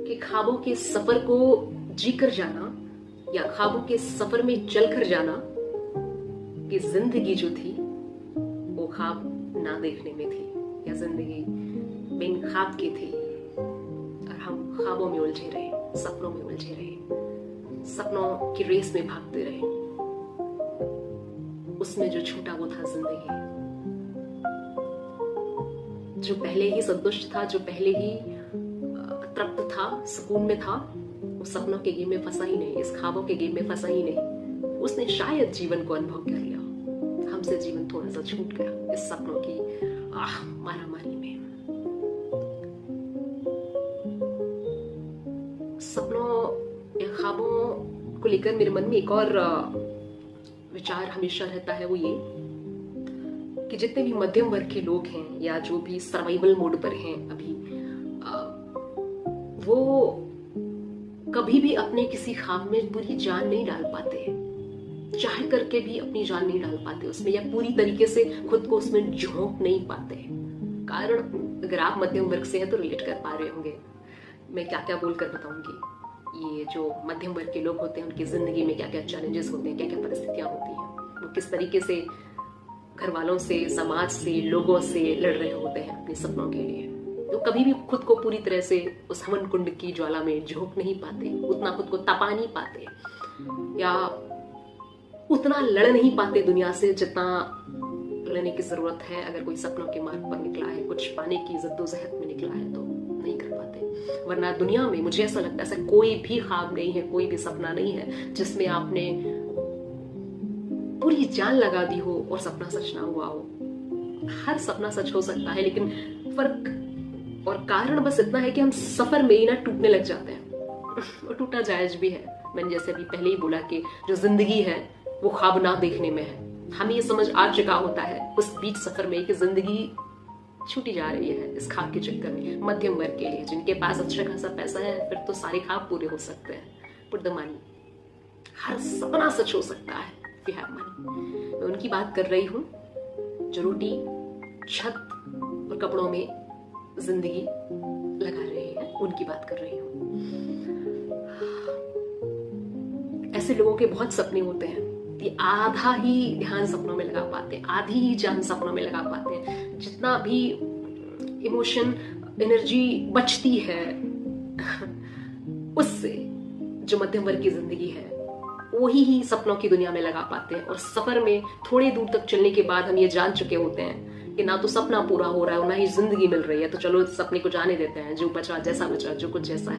कि ख्वाबों के सफर को जीकर जाना या ख्वाबों के सफर में चलकर जाना कि जिंदगी जो थी वो ख्वाब ना देखने में थी, या जिंदगी बिन ख्वाब की थी और हम ख्वाबों में उलझे रहे, सपनों में उलझे रहे, सपनों की रेस में भागते रहे। उसमें जो छूटा वो था जिंदगी। जो पहले ही संतुष्ट था, जो पहले ही तृप्त था, सुकून में था, वो सपनों के गेम में फंसा ही नहीं, इस ख्वाबों के गेम में फंसा ही नहीं। उसने शायद जीवन को अनुभव कर लिया, हमसे जीवन थोड़ा सा छूट गया इस सपनों की मारामारी में। सपनों या ख्वाबों को लेकर मेरे मन में एक और विचार हमेशा रहता है, वो ये कि जितने भी मध्यम वर्ग के लोग हैं या जो भी सर्वाइवल मोड पर हैं अभी, वो कभी भी अपने किसी ख्वाब में पूरी जान नहीं डाल पाते, चाह करके भी अपनी जान नहीं डाल पाते उसमें, या पूरी तरीके से खुद को उसमें झोंक नहीं पाते। कारण अगर आप मध्यम वर्ग से हैं तो रिलेट कर पा रहे होंगे मैं क्या क्या बोलकर बताऊंगी। ये जो मध्यम वर्ग के लोग होते हैं उनकी जिंदगी में क्या क्या चैलेंजेस होते हैं, क्या क्या परिस्थितियां होती हैं, वो किस तरीके से घर वालों से, समाज से, लोगों से लड़ रहे होते हैं अपने सपनों के लिए। तो कभी भी खुद को पूरी तरह से उस हवन कुंड की ज्वाला में झोंक नहीं पाते, उतना खुद को तपा नहीं पाते, या उतना लड़ नहीं पाते दुनिया से जितना लड़ने की जरूरत है। अगर कोई सपनों के मार्ग पर निकला है, कुछ पाने की जद्दोजहद में निकला है तो नहीं कर पाते। वरना दुनिया में मुझे ऐसा लगता है ऐसा कोई भी ख्वाब नहीं है, कोई भी सपना नहीं है जिसमें आपने पूरी जान लगा दी हो और सपना सच ना हुआ हो। हर सपना सच हो सकता है, लेकिन फर्क और कारण बस इतना है कि हम सफर में ही ना टूटने लग जाते हैं और टूटना जायज भी है। मैंने जैसे अभी पहले ही बोला कि जो जिंदगी है वो ख्वाब ना देखने में है। हमें ये समझ आ चुका होता है उस बीच सफर में कि जिंदगी छूटी जा रही है इस ख्वाब के चक्कर में। मध्यम वर्ग के लिए जिनके पास अच्छा खासा पैसा है फिर तो सारे ख्वाब पूरे हो सकते हैं। पुट द मनी, हर सपना सच हो सकता है if you have money। मैं उनकी बात कर रही हूँ जो रोटी, छत और कपड़ों में जिंदगी लगा रहे हैं, उनकी बात कर रही हूँ। ऐसे लोगों के बहुत सपने होते हैं, ये आधा ही ध्यान सपनों में लगा पाते हैं, आधी ही जान सपनों में लगा पाते हैं। जितना भी इमोशन, एनर्जी बचती है उससे जो मध्यम वर्ग की जिंदगी है वही ही सपनों की दुनिया में लगा पाते हैं। और सफर में थोड़े दूर तक चलने के बाद हम ये जान चुके होते हैं कि ना तो सपना पूरा हो रहा है और ना ही जिंदगी मिल रही है, तो चलो सपने को जाने देते हैं, जो बचा जैसा बचा, जो कुछ जैसा है